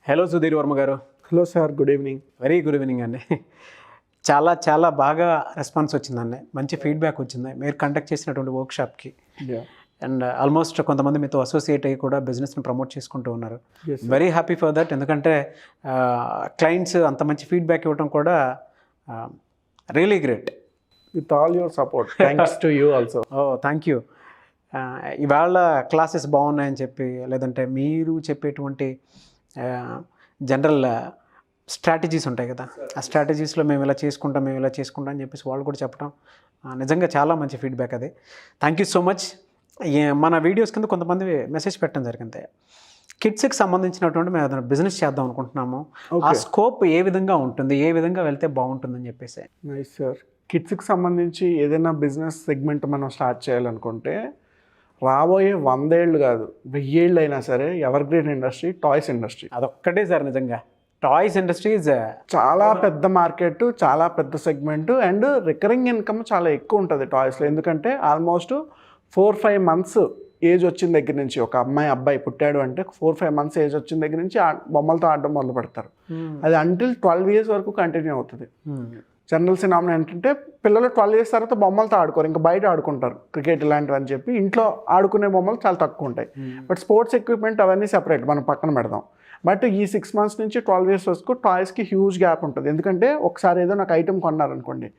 Hello Sudheer Varma గారు. Hello sir, good evening. Very good evening అండి. చాలా బాగా రెస్పాన్స్ వచ్చిందండి, మంచి ఫీడ్బ్యాక్ వచ్చింది మీరు కండక్ట్ చేసినటువంటి వర్క్షాప్కి. అండ్ ఆల్మోస్ట్ కొంతమంది మీతో అసోసియేట్ అయ్యి కూడా బిజినెస్ని ప్రమోట్ చేసుకుంటూ ఉన్నారు. Very happy for that. ఎందుకంటే క్లయింట్స్ అంత మంచి ఫీడ్బ్యాక్ ఇవ్వడం కూడా really great. With all your support, thanks to you also. Thank you. ఇవాళ క్లాసెస్ బాగున్నాయని చెప్పి, లేదంటే మీరు చెప్పేటువంటి జనరల్ స్ట్రాటజీస్ ఉంటాయి కదా, ఆ స్ట్రాటజీస్లో మేము ఇలా చేసుకుంటాం అని చెప్పేసి వాళ్ళు కూడా చెప్పడం నిజంగా చాలా మంచి ఫీడ్బ్యాక్ అది. Thank you so much. మన వీడియోస్ కింద కొంతమంది మెసేజ్ పెట్టడం జరిగింది, కిడ్స్కి సంబంధించినటువంటి మేము ఏదైనా బిజినెస్ చేద్దాం అనుకుంటున్నాము, ఆ స్కోప్ ఏ విధంగా ఉంటుంది, ఏ విధంగా వెళ్తే బాగుంటుందని చెప్పేసి. Nice sir. కిడ్స్కి సంబంధించి ఏదైనా బిజినెస్ సెగ్మెంట్ మనం స్టార్ట్ చేయాలనుకుంటే రాబోయే 100 ఏళ్ళు కాదు 1000 ఏళ్ళు అయినా సరే ever green industry toys industry. అదొక్కటే సార్, నిజంగా టాయ్స్ ఇండస్ట్రీ చాలా పెద్ద మార్కెట్, చాలా పెద్ద సెగ్మెంట్, అండ్ రికరింగ్ ఇన్కమ్ చాలా ఎక్కువ ఉంటుంది టాయ్స్లో. ఎందుకంటే ఆల్మోస్ట్ 4-5 months ఏజ్ వచ్చిన దగ్గర నుంచి, ఒక అబ్బాయి పుట్టాడు అంటే 4-5 months ఏజ్ వచ్చిన దగ్గర నుంచి బొమ్మలతో ఆడడం మొదలు పెడతారు. అది అంటిల్ 12 years వరకు కంటిన్యూ అవుతుంది. జనరల్ సినామినా ఏంటంటే పిల్లలు 12 years తర్వాత బొమ్మలతో ఆడుకోరు, ఇంకా బయట ఆడుకుంటారు, క్రికెట్ ఇలాంటివి అని చెప్పి. ఇంట్లో ఆడుకునే బొమ్మలు చాలా తక్కువ ఉంటాయి. బట్ స్పోర్ట్స్ ఎక్విప్మెంట్ అవన్నీ సెపరేట్, మనం పక్కన పెడదాం. బట్ ఈ 6 months నుంచి 12 years వరకు టాయ్స్కి హ్యూజ్ గ్యాప్ ఉంటుంది. ఎందుకంటే ఒకసారి ఏదో నాకు ఐటెం కొన్నారనుకోండి,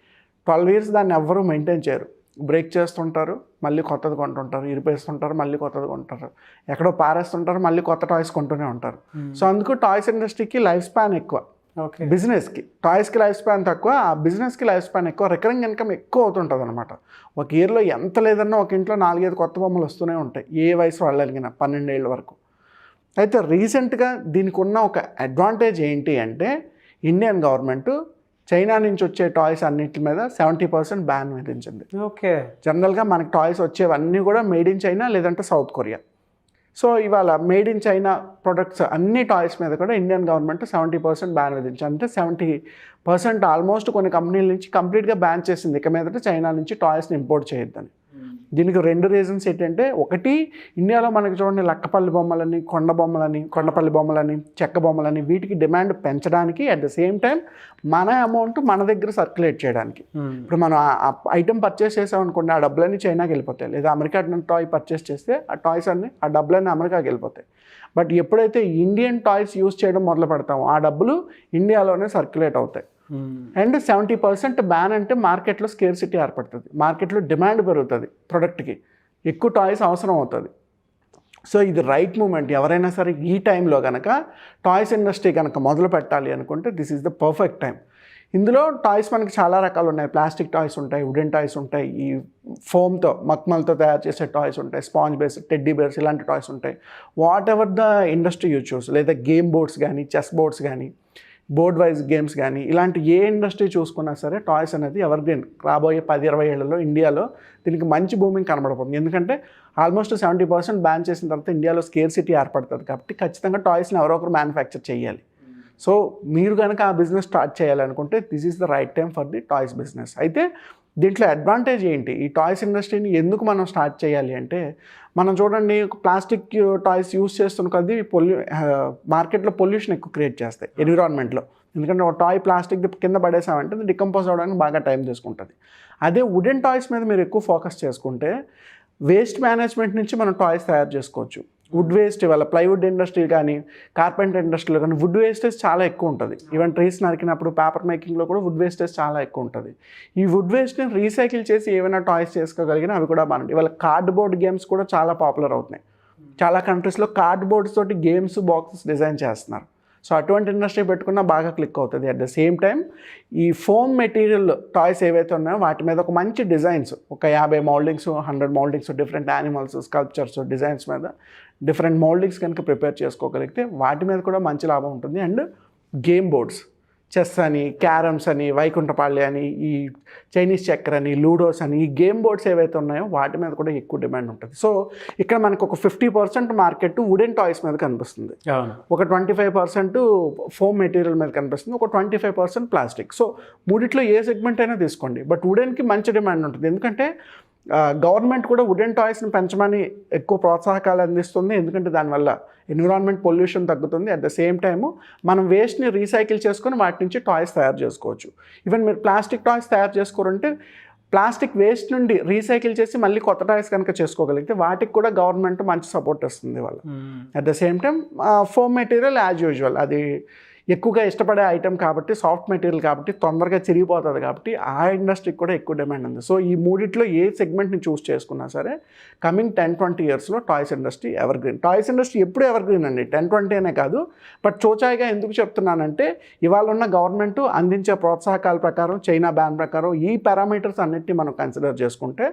12 years దాన్ని ఎవ్వరూ మెయింటైన్ చేయరు. బ్రేక్ చేస్తుంటారు, మళ్ళీ కొత్తది కొంటుంటారు, ఇరిపేస్తుంటారు, మళ్ళీ కొత్తది కొంటారు, ఎక్కడో పారేస్తుంటారు, మళ్ళీ కొత్త టాయ్స్ కొంటూనే ఉంటారు. సో అందుకు టాయ్స్ ఇండస్ట్రీకి లైఫ్ స్పాన్ ఎక్కువ, బిజినెస్కి. టాయ్స్కి లైఫ్ స్పాన్ తక్కువ, ఆ బిజినెస్కి లైఫ్ స్పాన్ ఎక్కువ, రికరింగ్ ఇన్కమ్ ఎక్కువ అవుతుంటుంది అనమాట. ఒక ఇయర్లో ఎంత లేదన్నా ఒక ఇంట్లో 4-5 కొత్త బొమ్మలు వస్తూనే ఉంటాయి, ఏ వయసు వాళ్ళు అడిగినా 12 ఏళ్ళ వరకు. అయితే రీసెంట్గా దీనికి ఉన్న ఒక అడ్వాంటేజ్ ఏంటి అంటే, ఇండియన్ గవర్నమెంట్ చైనా నుంచి వచ్చే టాయ్స్ అన్నింటి మీద 70% బ్యాన్ విధించింది. ఓకే. జనరల్గా మనకి టాయ్స్ వచ్చేవన్నీ కూడా మేడ్ ఇన్ చైనా లేదంటే సౌత్ కొరియా. సో ఇవాళ మేడ్ ఇన్ చైనా ప్రొడక్ట్స్ అన్ని టాయ్స్ మీద కూడా ఇండియన్ గవర్నమెంట్ 70% బ్యాన్ విధించింది. అంటే 70% ఆల్మోస్ట్ కొన్ని కంపెనీల నుంచి కంప్లీట్గా బ్యాన్ చేసింది, ఇక మీదట చైనా నుంచి టాయ్స్ని ఇంపోర్ట్ చేయొద్దని. దీనికి 2 reasons ఏంటంటే, ఒకటి ఇండియాలో మనకి చూడండి లక్కపల్లి బొమ్మలని, కొండ బొమ్మలని, కొండపల్లి బొమ్మలని, చెక్క బొమ్మలని, వీటికి డిమాండ్ పెంచడానికి, అట్ ద సేమ్ టైం మన అమౌంట్ మన దగ్గర సర్క్యులేట్ చేయడానికి. ఇప్పుడు మనం ఆ ఐటెం పర్చేస్ చేసామనుకోండి, ఆ డబ్బులన్నీ చైనాకి వెళ్ళిపోతాయి. లేదా అమెరికా టాయ్ పర్చేస్ చేస్తే ఆ టాయ్స్ అన్ని, ఆ డబ్బులన్నీ అమెరికాకి వెళ్ళిపోతాయి. బట్ ఎప్పుడైతే ఇండియన్ టాయ్స్ యూజ్ చేయడం మొదలు పెడతామో ఆ డబ్బులు ఇండియాలోనే సర్క్యులేట్ అవుతాయి. అండ్ 70% బ్యాన్ అంటే మార్కెట్లో స్కేర్సిటీ ఏర్పడుతుంది, మార్కెట్లో డిమాండ్ పెరుగుతుంది, ప్రొడక్ట్కి ఎక్కువ టాయ్స్ అవసరం అవుతుంది. సో ఇది రైట్ మూమెంట్. ఎవరైనా సరే ఈ టైంలో కనుక టాయ్స్ ఇండస్ట్రీ కనుక మొదలు పెట్టాలి అనుకుంటే this is the perfect time. ఇందులో టాయ్స్ మనకి చాలా రకాలు ఉన్నాయి. ప్లాస్టిక్ టాయ్స్ ఉంటాయి, వుడెన్ టాయ్స్ ఉంటాయి, ఈ ఫోమ్తో మక్మల్తో తయారు చేసే టాయ్స్ ఉంటాయి, స్పాంజ్ బేస్, టెడ్డీ బేర్స్, ఇలాంటి టాయ్స్ ఉంటాయి. What ever the industry you choose, లేదా గేమ్ బోర్డ్స్ కానీ, చెస్ బోర్డ్స్ కానీ, బోర్డ్ వైజ్ గేమ్స్ కానీ, ఇలాంటి ఏ ఇండస్ట్రీ చూసుకున్నా సరే టాయ్స్ అనేది ఎవర్ గ్రీన్. రాబోయే 10-20 ఏళ్లలో ఇండియాలో దీనికి మంచి బూమింగ్ కనబడబోతుంది. ఎందుకంటే ఆల్మోస్ట్ 70% బ్యాన్ చేసిన తర్వాత ఇండియాలో స్కేర్సిటీ ఏర్పడుతుంది. కాబట్టి ఖచ్చితంగా టాయ్స్ని ఎవరో ఒకరు మ్యానుఫ్యాక్చర్ చేయాలి. సో మీరు కనుక ఆ బిజినెస్ స్టార్ట్ చేయాలనుకుంటే this is the right time for the toys business. అయితే దీంట్లో అడ్వాంటేజ్ ఏంటి, ఈ టాయ్స్ ఇండస్ట్రీని ఎందుకు మనం స్టార్ట్ చేయాలి అంటే, మనం చూడండి ప్లాస్టిక్ టాయ్స్ యూజ్ చేస్తున్న కొద్దీ మార్కెట్లో పొల్యూషన్ ఎక్కువ క్రియేట్ చేస్తాయి ఎన్విరాన్మెంట్లో. ఎందుకంటే ఒక టాయ్ ప్లాస్టిక్ కింద పడేసామంటే అది డికంపోజ్ అవ్వడానికి బాగా టైం తీసుకుంటుంది. అదే వుడెన్ టాయ్స్ మీద మీరు ఎక్కువ ఫోకస్ చేసుకుంటే వేస్ట్ మేనేజ్మెంట్ నుంచి మనం టాయ్స్ తయారు చేసుకోవచ్చు. వుడ్ వేస్ట్, ఇవాళ ప్లైవుడ్ ఇండస్ట్రీ కానీ, కార్పెంటర్ ఇండస్ట్రీలో కానీ వుడ్ వేస్టేజ్ చాలా ఎక్కువ ఉంటుంది. ఈవెన్ ట్రీస్ నరికినప్పుడు పేపర్ మేకింగ్లో కూడా వుడ్ వేస్టేజ్ చాలా ఎక్కువ ఉంటుంది. ఈ వుడ్ వేస్ట్ని రీసైకిల్ చేసి ఏమైనా టాయ్స్ చేసుకోగలిగినా అవి కూడా బాగుంటాయి. ఇవాళ కార్డ్బోర్డ్ గేమ్స్ కూడా చాలా పాపులర్ అవుతున్నాయి. చాలా కంట్రీస్లో కార్డ్బోర్డ్స్ తోటి గేమ్స్, బాక్సెస్ డిజైన్ చేస్తున్నారు. సో అటువంటి ఇండస్ట్రీ పెట్టుకున్నా బాగా క్లిక్ అవుతుంది. అట్ ద సేమ్ టైం ఈ ఫోమ్ మెటీరియల్ టాయ్స్ ఏవైతే ఉన్నాయో వాటి మీద ఒక మంచి డిజైన్స్, ఒక 50 mouldings, 100 mouldings, different animals, sculptures, designs మీద డిఫరెంట్ మౌల్డింగ్స్ కనుక ప్రిపేర్ చేసుకోగలిగితే వాటి మీద కూడా మంచి లాభం ఉంటుంది. అండ్ గేమ్ బోర్డ్స్, చెస్ అని, క్యారమ్స్ అని, వైకుంఠపాళి అని, ఈ చైనీస్ చక్కర్ అని, లూడోస్ అని, ఈ గేమ్ బోర్డ్స్ ఏవైతే ఉన్నాయో వాటి మీద కూడా ఎక్కువ డిమాండ్ ఉంటుంది. సో ఇక్కడ మనకు ఒక 50% మార్కెట్ వుడెన్ టాయ్స్ మీద కనిపిస్తుంది, ఒక 25% ఫోమ్ మెటీరియల్ మీద కనిపిస్తుంది, ఒక 25% ప్లాస్టిక్. సో మూడిట్లో ఏ సెగ్మెంట్ అయినా తీసుకోండి, బట్ వుడెన్కి మంచి డిమాండ్ ఉంటుంది. ఎందుకంటే గవర్నమెంట్ కూడా వుడెన్ టాయ్స్ని పెంచమని ఎక్కువ ప్రోత్సాహకాలు అందిస్తుంది, ఎందుకంటే దానివల్ల ఎన్విరాన్మెంట్ పొల్యూషన్ తగ్గుతుంది. అట్ ద సేమ్ టైము మనం వేస్ట్ని రీసైకిల్ చేసుకొని వాటి నుంచి టాయ్స్ తయారు చేసుకోవచ్చు. ఈవెన్ మీరు ప్లాస్టిక్ టాయ్స్ తయారు చేసుకోరంటే ప్లాస్టిక్ వేస్ట్ నుండి రీసైకిల్ చేసి మళ్ళీ కొత్త టాయ్స్ కనుక చేసుకోగలిగితే వాటికి కూడా గవర్నమెంట్ మంచి సపోర్ట్ ఇస్తుంది వాళ్ళు. At the same time foam material as usual అది ఎక్కువగా ఇష్టపడే ఐటెం కాబట్టి, సాఫ్ట్ మెటీరియల్ కాబట్టి, తొందరగా చిరిగిపోతుంది కాబట్టి ఆ ఇండస్ట్రీకి కూడా ఎక్కువ డిమాండ్ ఉంది. సో ఈ మూడిట్లో ఏ సెగ్మెంట్ని చూస్ చేసుకున్నా సరే కమింగ్ 10-20 ఇయర్స్లో toys industry ever green. Toys industry ఎప్పుడు ఎవర్ గ్రీన్ అండి, 10-20 అనే కాదు. బట్ చోచాయిగా ఎందుకు చెప్తున్నానంటే ఇవాళ ఉన్న గవర్నమెంట్ అందించే ప్రోత్సాహకాల ప్రకారం, చైనా బ్యాన్ ప్రకారం ఈ పారామీటర్స్ అన్నిటిని మనం కన్సిడర్ చేసుకుంటే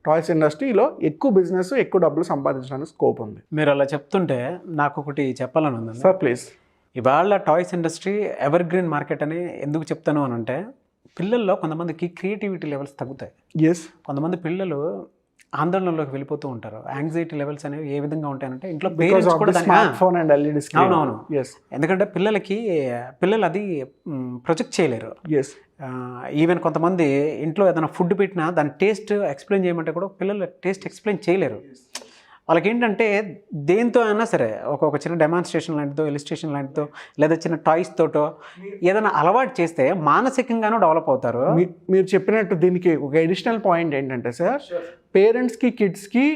టాయ్స్ ఇండస్ట్రీలో ఎక్కువ బిజినెస్, ఎక్కువ డబ్బులు సంపాదించడానికి స్కోప్ ఉంది. మీరు అలా చెప్తుంటే నాకు ఒకటి చెప్పాలని ఉంది సార్. ప్లీజ్. ఇవాళ toys industry ever green market అని ఎందుకు చెప్తాను అని అంటే పిల్లల్లో కొంతమందికి క్రియేటివిటీ లెవెల్స్ తగ్గుతాయి. ఎస్. కొంతమంది పిల్లలు ఆందోళనలోకి వెళ్ళిపోతూ ఉంటారు. యాంగ్జైటీ లెవెల్స్ అనేవి ఏ విధంగా ఉంటాయంటే ఇంట్లో పేరెంట్స్ కూడా ఫోన్ అండ్ ఎల్ఈడి స్క్రీన్. అవునవును. ఎందుకంటే పిల్లలు అది ప్రొజెక్ట్ చేయలేరు. ఎస్. ఈవెన్ కొంతమంది ఇంట్లో ఏదైనా ఫుడ్ పెట్టినా దాని టేస్ట్ ఎక్స్ప్లెయిన్ చేయమంటే కూడా పిల్లలు టేస్ట్ ఎక్స్ప్లెయిన్ చేయలేరు. వాళ్ళకి ఏంటంటే దేంతో అయినా సరే ఒక చిన్న డెమాన్స్ట్రేషన్ లాంటిదో, ఇలిస్ట్రేషన్ లాంటిదో, లేదా చిన్న టాయ్స్ తోటో ఏదైనా అలవాటు చేస్తే మానసికంగానూ డెవలప్ అవుతారు. మీరు చెప్పినట్టు దీనికి ఒక అడిషనల్ పాయింట్ ఏంటంటే సార్, పేరెంట్స్కి కిడ్స్కి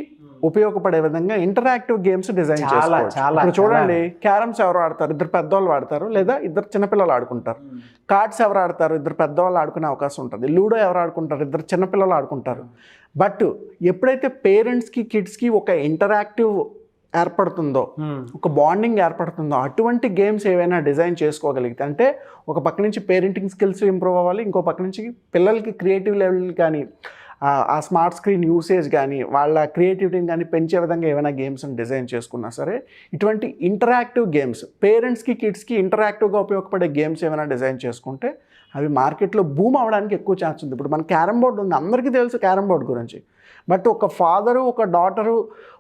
ఉపయోగపడే విధంగా ఇంటరాక్టివ్ గేమ్స్ డిజైన్ చేసుకోవచ్చు. ఇప్పుడు చూడండి, క్యారమ్స్ ఎవరు ఆడతారు? ఇద్దరు పెద్దవాళ్ళు ఆడతారు, లేదా ఇద్దరు చిన్నపిల్లలు ఆడుకుంటారు. కార్డ్స్ ఎవరు ఆడతారు? ఇద్దరు పెద్దవాళ్ళు ఆడుకునే అవకాశం ఉంటుంది. లూడో ఎవరు ఆడుకుంటారు? ఇద్దరు చిన్నపిల్లలు ఆడుకుంటారు. బట్ ఎప్పుడైతే పేరెంట్స్కి కిడ్స్కి ఒక ఇంటరాక్టివ్ ఏర్పడుతుందో, ఒక బాండింగ్ ఏర్పడుతుందో, అటువంటి గేమ్స్ ఏవైనా డిజైన్ చేసుకోగలిగితే, అంటే ఒక పక్క నుంచి పేరెంటింగ్ స్కిల్స్ ఇంప్రూవ్ అవ్వాలి, ఇంకో పక్క నుంచి పిల్లలకి క్రియేటివ్ లెవెల్ కానీ ఆ స్మార్ట్ స్క్రీన్ యూసేజ్ కానీ వాళ్ళ క్రియేటివిటీని కానీ పెంచే విధంగా ఏమైనా గేమ్స్ని డిజైన్ చేసుకున్నా సరే, ఇటువంటి ఇంటరాక్టివ్ గేమ్స్, పేరెంట్స్కి కిడ్స్కి ఇంటరాక్టివ్గా ఉపయోగపడే గేమ్స్ ఏమైనా డిజైన్ చేసుకుంటే అవి మార్కెట్లో బూమ్ అవ్వడానికి ఎక్కువ ఛాన్స్ ఉంది. ఇప్పుడు మన క్యారమ్ బోర్డు ఉంది, అందరికీ తెలుసు క్యారమ్ బోర్డు గురించి. బట్ ఒక ఫాదరు, ఒక డాటరు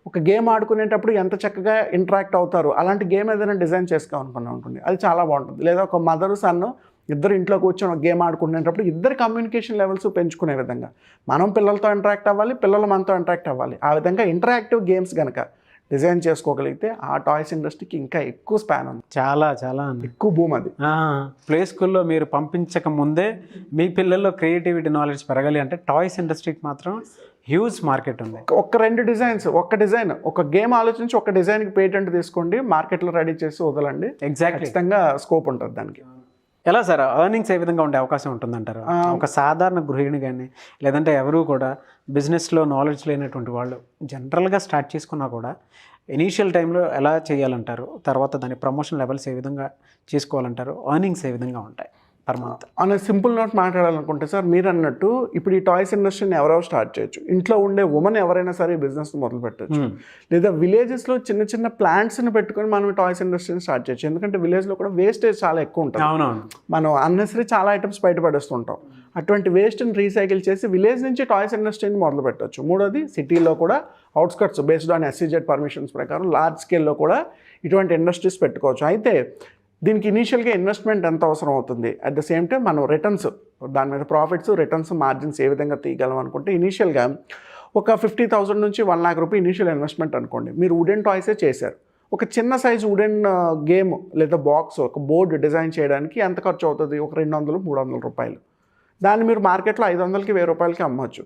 ఒక గేమ్ ఆడుకునేటప్పుడు ఎంత చక్కగా ఇంటరాక్ట్ అవుతారు, అలాంటి గేమ్ ఏదైనా డిజైన్ చేసుకోవాలనుకున్నా ఉంటుంది, అది చాలా బాగుంటుంది. లేదా ఒక మదరు సన్ను ఇద్దరు ఇంట్లో కూర్చొని ఒక గేమ్ ఆడుకునేటప్పుడు ఇద్దరు కమ్యూనికేషన్ లెవెల్స్ పెంచుకునే విధంగా మనం పిల్లలతో ఇంటరాక్ట్ అవ్వాలి, పిల్లలు మనతో ఇంటరాక్ట్ అవ్వాలి. ఆ విధంగా ఇంటరాక్టివ్ గేమ్స్ కనుక డిజైన్ చేసుకోగలిగితే ఆ టాయ్స్ ఇండస్ట్రీకి ఇంకా ఎక్కువ స్పాన్ ఉంది. చాలా ఎక్కువ భూమి అది. ప్లే స్కూల్లో మీరు పంపించక ముందే మీ పిల్లల్లో క్రియేటివిటీ నాలెడ్జ్ పెరగాలి అంటే టాయ్స్ ఇండస్ట్రీకి మాత్రం హ్యూజ్ మార్కెట్ ఉంది. ఒక్క డిజైన్ ఒక గేమ్ ఆలోచించి ఒక డిజైన్కి పేటెంట్ తీసుకోండి, మార్కెట్లో రెడీ చేసి వదలండి. ఖచ్చితంగా స్కోప్ ఉంటుంది దానికి. ఎలా సార్ ఎర్నింగ్స్ ఏ విధంగా ఉండే అవకాశం ఉంటుందంటారు? ఒక సాధారణ గృహిణి కానీ, లేదంటే ఎవరు కూడా బిజినెస్లో నాలెడ్జ్ లేనటువంటి వాళ్ళు జనరల్గా స్టార్ట్ చేసుకున్నా కూడా ఇనీషియల్ టైంలో ఎలా చేయాలంటారు? తర్వాత దాని ప్రమోషన్ లెవెల్స్ ఏ విధంగా చేసుకోవాలంటారు? ఎర్నింగ్స్ ఏ విధంగా ఉంటాయి పర్ మంత్? అనే సింపుల్ నోట్ మాట్లాడాలనుకుంటే సార్, మీరు అన్నట్టు ఇప్పుడు ఈ టాయ్స్ ఇండస్ట్రీని ఎవరెవరు స్టార్ట్ చేయొచ్చు. ఇంట్లో ఉండే ఉమెన్ ఎవరైనా సరే ఈ బిజినెస్ని మొదలు పెట్టచ్చు. లేదా విలేజెస్లో చిన్న ప్లాంట్స్ని పెట్టుకొని మనం టాయ్స్ ఇండస్ట్రీని స్టార్ట్ చేయొచ్చు. ఎందుకంటే విలేజ్లో కూడా వేస్టేజ్ చాలా ఎక్కువ ఉంటుంది. మనం అన్నెసరీ చాలా ఐటమ్స్ బయటపడేస్తుంటాం. అటువంటి వేస్ట్ని రీసైకిల్ చేసి విలేజ్ నుంచి టాయ్స్ ఇండస్ట్రీని మొదలు పెట్టచ్చు. మూడోది, సిటీలో కూడా outskirts based on SEZ permissions ప్రకారం లార్జ్ స్కేల్లో కూడా ఇటువంటి ఇండస్ట్రీస్ పెట్టుకోవచ్చు. అయితే దీనికి ఇనీషియల్గా ఇన్వెస్ట్మెంట్ ఎంత అవసరం అవుతుంది, అట్ ద సేమ్ టైం మనం రిటర్న్స్, దాని మీద ప్రాఫిట్స్, రిటర్న్స్, మార్జిన్స్ ఏ విధంగా తీయగలం అనుకుంటే ఇనీషియల్గా ఒక 50,000 నుంచి 1 lakh రూపాయలు ఇనీషియల్ ఇన్వెస్ట్మెంట్ అనుకోండి. మీరు వుడెన్ టాయ్సే చేశారు. ఒక చిన్న సైజు వుడెన్ గేమ్ లేదా బాక్స్, ఒక బోర్డు డిజైన్ చేయడానికి ఎంత ఖర్చు అవుతుంది? ఒక 200-300 రూపాయలు. దాన్ని మీరు మార్కెట్లో 500కి 1000 రూపాయలకి అమ్మవచ్చు.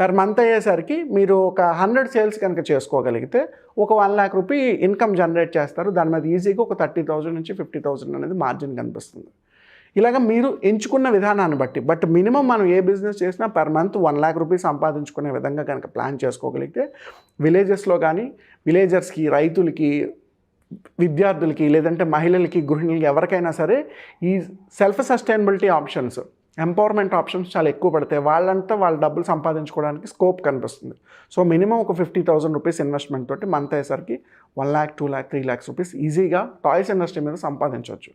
పర్ మంత్ అయ్యేసరికి మీరు ఒక 100 సేల్స్ కనుక చేసుకోగలిగితే ఒక 1 lakh రూపీ ఇన్కమ్ జనరేట్ చేస్తారు. దాని మీద ఈజీగా ఒక 30,000 నుంచి 50,000 అనేది మార్జిన్ కనిపిస్తుంది. ఇలాగ మీరు ఎంచుకున్న విధానాన్ని బట్టి, బట్ మినిమం మనం ఏ బిజినెస్ చేసినా పర్ మంత్ 1 lakh రూపీస్ సంపాదించుకునే విధంగా కనుక ప్లాన్ చేసుకోగలిగితే విలేజెస్లో కానీ విలేజర్స్కి, రైతులకి, విద్యార్థులకి, లేదంటే మహిళలకి, గృహిణులకి ఎవరికైనా సరే ఈ self sustainability options, empowerment options చాలా ఎక్కువ పడతాయి. వాళ్ళంతా వాళ్ళ డబ్బులు సంపాదించుకోవడానికి స్కోప్ కనిపిస్తుంది. సో మినిమం ఒక 50,000 రూపీస్ ఇన్వెస్ట్మెంట్ తోటి మంత్ అయ్యేసరికి 1 lakh, 2 lakh, 3 lakhs రూపీస్ ఈజీగా టాయ్స్ ఇండస్ట్రీ మీద సంపాదించవచ్చు.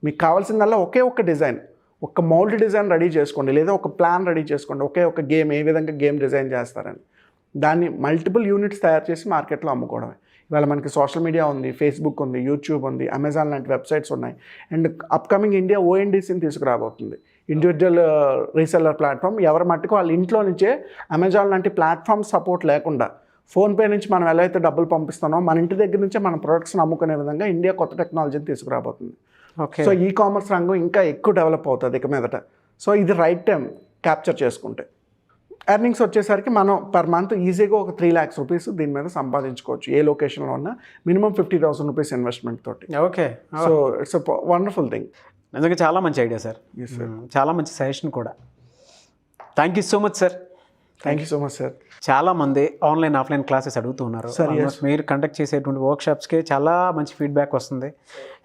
మీకు కావాల్సిందల్లా ఒకే ఒక డిజైన్, ఒక మౌల్డ్ డిజైన్ రెడీ చేసుకోండి, లేదా ఒక ప్లాన్ రెడీ చేసుకోండి. ఒకే ఒక గేమ్ ఏ విధంగా గేమ్ డిజైన్ చేస్తారని దాన్ని మల్టిపుల్ యూనిట్స్ తయారు చేసి మార్కెట్లో అమ్ముకోవడమే. ఇవాళ మనకి సోషల్ మీడియా ఉంది, ఫేస్బుక్ ఉంది, యూట్యూబ్ ఉంది, అమెజాన్ లాంటి వెబ్సైట్స్ ఉన్నాయి. అండ్ అప్కమింగ్ ఇండియా ONDCని తీసుకురాబోతుంది. Individual reseller platform. ఎవరి మట్టుకు వాళ్ళ ఇంట్లో నుంచే అమెజాన్ లాంటి ప్లాట్ఫామ్ సపోర్ట్ లేకుండా ఫోన్పే నుంచి మనం ఎలా అయితే డబ్బులు పంపిస్తున్నామో మన ఇంటి దగ్గర నుంచే మన ప్రొడక్ట్స్ని అమ్ముకునే విధంగా ఇండియా కొత్త టెక్నాలజీని తీసుకురాబోతుంది. ఓకే. సో ఈ కామర్స్ రంగం ఇంకా ఎక్కువ డెవలప్ అవుతుంది ఇక మీదట. సో ఇది రైట్ టైం క్యాప్చర్ చేసుకుంటే. ఎర్నింగ్స్ వచ్చేసరికి మనం పర్ మంత్ ఈజీగా ఒక 3 lakhs రూపీస్ దీని మీద సంపాదించుకోవచ్చు. ఏ లొకేషన్లో ఉన్నా మినిమం 50,000 రూపీస్ ఇన్వెస్ట్మెంట్ తోటి. Okay. So it's a wonderful thing. నిజంగా చాలా మంచి ఐడియా సార్. చాలా మంచి సజెషన్ కూడా. Thank you so much sir. Thank you so much sir. చాలామంది ఆన్లైన్ ఆఫ్లైన్ క్లాసెస్ అడుగుతూ ఉన్నారు. మీరు కండక్ట్ చేసేటువంటి వర్క్షాప్స్కి చాలా మంచి ఫీడ్బ్యాక్ వస్తుంది.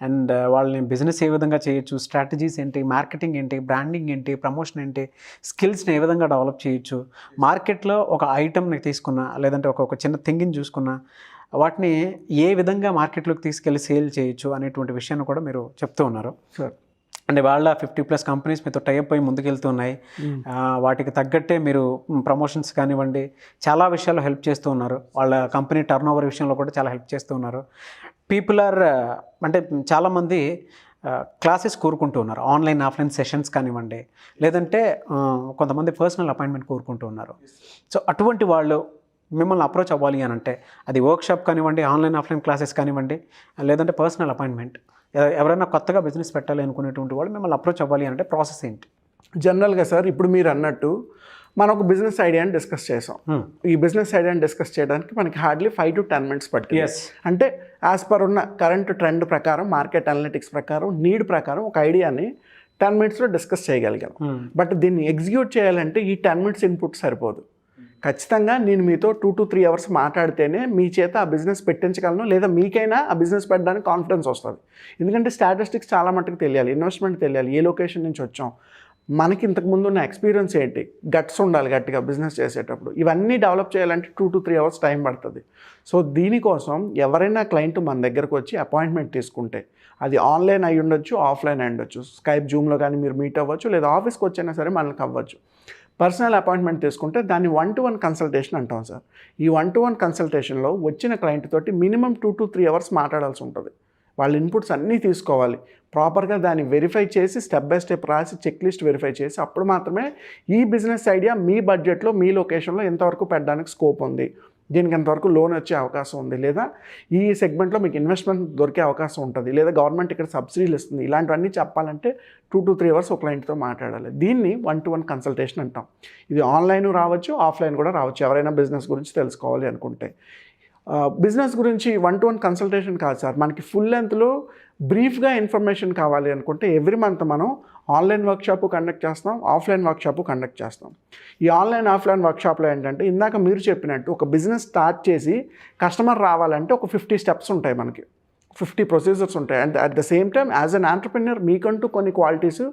అండ్ వాళ్ళని బిజినెస్ ఏ విధంగా చేయొచ్చు, స్ట్రాటజీస్ ఏంటి, మార్కెటింగ్ ఏంటి, బ్రాండింగ్ ఏంటి, ప్రమోషన్ ఏంటి, స్కిల్స్ని ఏ విధంగా డెవలప్ చేయొచ్చు, మార్కెట్లో ఒక ఐటమ్ని తీసుకున్నా లేదంటే ఒక చిన్న థింగ్ని చూసుకున్నా వాటిని ఏ విధంగా మార్కెట్లోకి తీసుకెళ్ళి సేల్ చేయొచ్చు అనేటువంటి విషయాన్ని కూడా మీరు చెప్తూ ఉన్నారు. అంటే వాళ్ళ 50+ కంపెనీస్ మీతో టైప్ అయ్యి ముందుకెళ్తున్నాయి. వాటికి తగ్గట్టే మీరు ప్రమోషన్స్ కానివ్వండి చాలా విషయాల్లో హెల్ప్ చేస్తూ ఉన్నారు. వాళ్ళ కంపెనీ టర్న్ ఓవర్ విషయంలో కూడా చాలా హెల్ప్ చేస్తూ ఉన్నారు. పీపుల్ ఆర్ అంటే చాలామంది క్లాసెస్ కోరుకుంటూ ఉన్నారు. ఆన్లైన్ ఆఫ్లైన్ సెషన్స్ కానివ్వండి లేదంటే కొంతమంది పర్సనల్ అపాయింట్మెంట్ కోరుకుంటూ ఉన్నారు. సో అటువంటి వాళ్ళు మిమ్మల్ని అప్రోచ్ అవ్వాలి అని అంటే అది వర్క్షాప్ కానివ్వండి, ఆన్లైన్ ఆఫ్లైన్ క్లాసెస్ కానివ్వండి లేదంటే పర్సనల్ అపాయింట్మెంట్, ఎవరైనా కొత్తగా బిజినెస్ పెట్టాలి అనుకునేటువంటి వాళ్ళు మిమ్మల్ని అప్రోచ్ అవ్వాలి అంటే ప్రాసెస్ ఏంటి? జనరల్గా సార్ ఇప్పుడు మీరు అన్నట్టు మనం ఒక బిజినెస్ ఐడియాని డిస్కస్ చేసాం. ఈ బిజినెస్ ఐడియాని డిస్కస్ చేయడానికి మనకి హార్డ్లీ 5 to 10 minutes పట్టింది. అంటే యాజ్ పర్ ఉన్న కరెంట్ ట్రెండ్ ప్రకారం, మార్కెట్ అనలిటిక్స్ ప్రకారం, నీడ్ ప్రకారం ఒక ఐడియాని 10 minutesలో డిస్కస్ చేయగలిగాం. బట్ దీన్ని ఎగ్జిక్యూట్ చేయాలంటే ఈ 10 minutes ఇన్పుట్ సరిపోదు. ఖచ్చితంగా నేను మీతో 2 to 3 hours మాట్లాడితేనే మీ చేత ఆ బిజినెస్ పెట్టించగలను, లేదా మీకైనా ఆ బిజినెస్ పెట్టడానికి కాన్ఫిడెన్స్ వస్తుంది. ఎందుకంటే స్టాటిస్టిక్స్ చాలా మట్టుకు తెలియాలి, ఇన్వెస్ట్మెంట్ తెలియాలి, ఏ లొకేషన్ నుంచి వచ్చాం, మనకి ఇంతకుముందు ఉన్న ఎక్స్పీరియన్స్ ఏంటి, గట్స్ ఉండాలి గట్టిగా బిజినెస్ చేసేటప్పుడు. ఇవన్నీ డెవలప్ చేయాలంటే 2 to 3 hours టైం పడుతుంది. సో దీనికోసం ఎవరైనా క్లయింట్ మన దగ్గరకు వచ్చి అపాయింట్మెంట్ తీసుకుంటే అది ఆన్లైన్ అయి ఉండొచ్చు, ఆఫ్లైన్ అయి ఉండొచ్చు, స్కైప్, జూమ్లో కానీ మీరు మీట్ అవ్వచ్చు, లేదా ఆఫీస్కి వచ్చినా సరే మనకి అవ్వచ్చు. పర్సనల్ అపాయింట్మెంట్ తీసుకుంటే దాన్ని 1-to-1 కన్సల్టేషన్ అంటాం సార్. ఈ 1-to-1 కన్సల్టేషన్లో వచ్చిన క్లయింట్ తోటి మినిమం 2 to 3 hours మాట్లాడాల్సి ఉంటుంది. వాళ్ళ ఇన్పుట్స్ అన్నీ తీసుకోవాలి, ప్రాపర్గా దాన్ని వెరిఫై చేసి స్టెప్ బై స్టెప్ రాసి చెక్ లిస్ట్ వెరిఫై చేసి అప్పుడు మాత్రమే ఈ బిజినెస్ ఐడియా మీ బడ్జెట్లో మీ లొకేషన్లో ఎంతవరకు పెట్టడానికి స్కోప్ ఉంది, దీనికి ఎంతవరకు లోన్ వచ్చే అవకాశం ఉంది, లేదా ఈ సెగ్మెంట్లో మీకు ఇన్వెస్ట్మెంట్ దొరికే అవకాశం ఉంటుంది, లేదా గవర్నమెంట్ ఇక్కడ సబ్సిడీలు ఇస్తుంది, ఇలాంటివన్నీ చెప్పాలంటే 2 to 3 hours ఒక క్లయింట్తో మాట్లాడాలి. దీన్ని 1-to-1 కన్సల్టేషన్ అంటాం. ఇది ఆన్లైన్ రావచ్చు, ఆఫ్లైన్ కూడా రావచ్చు, ఎవరైనా బిజినెస్ గురించి తెలుసుకోవాలి అనుకుంటే. బిజినెస్ గురించి 1-to-1 కన్సల్టేషన్ కాదు సార్, మనకి ఫుల్ లెంత్లో బ్రీఫ్గా ఇన్ఫర్మేషన్ కావాలి అనుకుంటే ఎవ్రీ మంత్ మనం ఆన్లైన్ వర్క్షాప్ కండక్ట్ చేస్తాం, ఆఫ్లైన్ వర్క్షాప్ కండక్ట్ చేస్తాం. ఈ ఆన్లైన్ ఆఫ్లైన్ వర్క్షాప్లో ఏంటంటే ఇందాక మీరు చెప్పినట్టు ఒక బిజినెస్ స్టార్ట్ చేసి కస్టమర్ రావాలంటే ఒక 50 steps ఉంటాయి, మనకి 50 procedures ఉంటాయి. And at the same time as an entrepreneur మీకంటూ కొన్ని క్వాలిటీస్,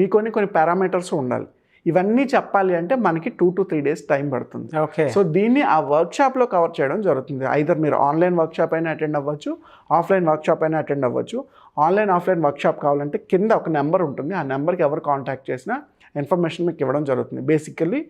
మీ కొన్ని పారామీటర్స్ ఉండాలి. ఇవన్నీ చెప్పాలి అంటే మనకి 2 to 3 days టైం పడుతుంది. సో దీన్ని ఆ వర్క్షాప్లో కవర్ చేయడం జరుగుతుంది. ఐదర్ మీరు ఆన్లైన్ వర్క్షాప్ అయినా అటెండ్ అవ్వచ్చు, ఆఫ్లైన్ వర్క్షాప్ అయినా అటెండ్ అవ్వచ్చు. ఆన్లైన్ ఆఫ్లైన్ వర్క్షాప్ కావాలంటే కింద ఒక నెంబర్ ఉంటుంది, ఆ నెంబర్కి ఎవరు కాంటాక్ట్ చేసినా ఇన్ఫర్మేషన్ మీకు ఇవ్వడం జరుగుతుంది. Basically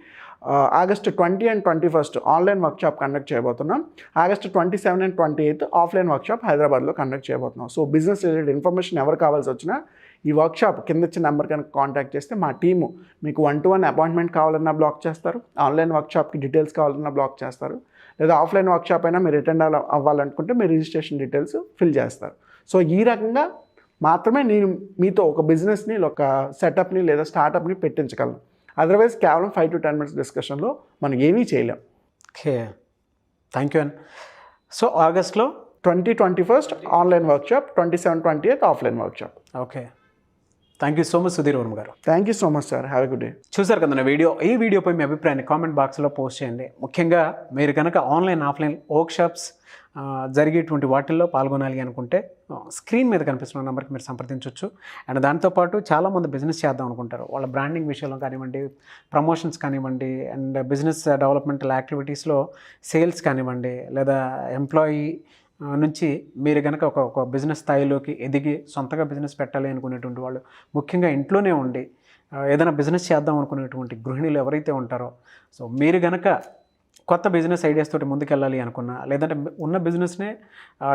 August 20 and 21 online workshop conduct చేయబోతున్నాం. August 27 and 28 ఆఫ్లైన్ వర్క్షాప్ హైదరాబాద్లో కండక్ట్ చేయబోతున్నాం. సో బిజినెస్ రిలేటెడ్ ఇన్ఫర్మేషన్ ఎవరు కావాల్సి వచ్చినా ఈ వర్క్షాప్ కింద ఇచ్చిన నెంబర్ కనుక కాంటాక్ట్ చేస్తే మా టీము మీకు 1-to-1 అపాయింట్మెంట్ కావాలన్నా బ్లాక్ చేస్తారు, ఆన్లైన్ వర్క్షాప్కి డీటెయిల్స్ కావాలన్నా బ్లాక్ చేస్తారు, లేదా ఆఫ్లైన్ వర్క్షాప్ అయినా మీరు అటెండ్ అవ్వాలనుకుంటే మీ రిజిస్ట్రేషన్ డీటెయిల్స్ ఫిల్ చేస్తారు. సో ఈ రకంగా మాత్రమే నేను మీతో ఒక బిజినెస్ని, ఒక సెటప్ని లేదా స్టార్టప్ని పెట్టించగలను. అదర్వైజ్ కేవలం 5 to 10 minutes డిస్కషన్లో మనం ఏమీ చేయలేం. ఓకే, థ్యాంక్ యూ అండి. సో ఆగస్ట్లో 20-21 online workshop, 27-28 offline workshop. Okay, thank you so much Sudheer Varma garu. Thank you so much sir, have a good day. చూసారు కదా నా వీడియో. ఈ వీడియోపై మీ అభిప్రాయాన్ని కామెంట్ బాక్స్లో పోస్ట్ చేయండి. ముఖ్యంగా మీరు కనుక ఆన్లైన్ ఆఫ్లైన్ వర్క్షాప్స్ జరిగేటువంటి వాటిల్లో పాల్గొనాలి అనుకుంటే స్క్రీన్ మీద కనిపిస్తున్న నెంబర్కి మీరు సంప్రదించవచ్చు. అండ్ దాంతోపాటు చాలామంది బిజినెస్ చేద్దాం అనుకుంటారు. వాళ్ళ బ్రాండింగ్ విషయంలో కానివ్వండి, ప్రమోషన్స్ కానివ్వండి, అండ్ బిజినెస్ డెవలప్మెంటల్ యాక్టివిటీస్లో సేల్స్ కానివ్వండి, లేదా ఎంప్లాయీ నుంచి మీరు కనుక ఒక బిజినెస్ స్థాయిలోకి ఎదిగి సొంతగా బిజినెస్ పెట్టాలి అనుకునేటువంటి వాళ్ళు, ముఖ్యంగా ఇంట్లోనే ఉండి ఏదైనా బిజినెస్ చేద్దాం అనుకునేటువంటి గృహిణులు ఎవరైతే ఉంటారో, సో మీరు కనుక కొత్త బిజినెస్ ఐడియాస్ తోటి ముందుకెళ్ళాలి అనుకున్నా, లేదంటే ఉన్న బిజినెస్నే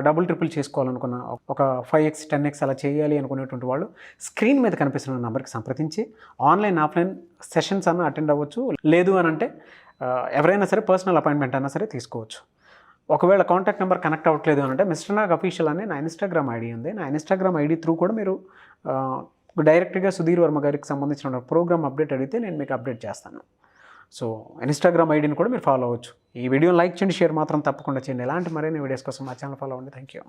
డబుల్ ట్రిపుల్ చేసుకోవాలనుకున్నా, ఒక 5x 10x అలా చేయాలి అనుకునేటువంటి వాళ్ళు స్క్రీన్ మీద కనిపిస్తున్న నెంబర్కి సంప్రదించి ఆన్లైన్ ఆఫ్లైన్ సెషన్స్ అన్న అటెండ్ అవ్వచ్చు. లేదు అని అంటే ఎవరైనా సరే పర్సనల్ అపాయింట్మెంట్ అయినా సరే తీసుకోవచ్చు. ఒకవేళ కాంటాక్ట్ నెంబర్ కనెక్ట్ అవ్వట్లేదు అని అంటే మిస్టర్ నాగ్ అఫీషియల్ అని నా ఇన్స్టాగ్రామ్ ఐడి ఉంది. నా ఇన్స్టాగ్రామ్ ఐడి త్రూ కూడా మీరు డైరెక్ట్గా సుధీర్ వర్మ గారికి సంబంధించిన ప్రోగ్రామ్ అప్డేట్ అడిగితే నేను మీకు అప్డేట్ చేస్తాను. సో ఇన్స్టాగ్రామ్ ఐడిని కూడా మీరు ఫాలో అవ్వచ్చు. ఈ వీడియోని లైక్ చేయండి, షేర్ మాత్రం తప్పకుండా చేయండి. ఎలాంటి మరిన్ని వీడియోస్ కోసం మా ఛానల్ ఫాలో అవ్వండి. Thank you.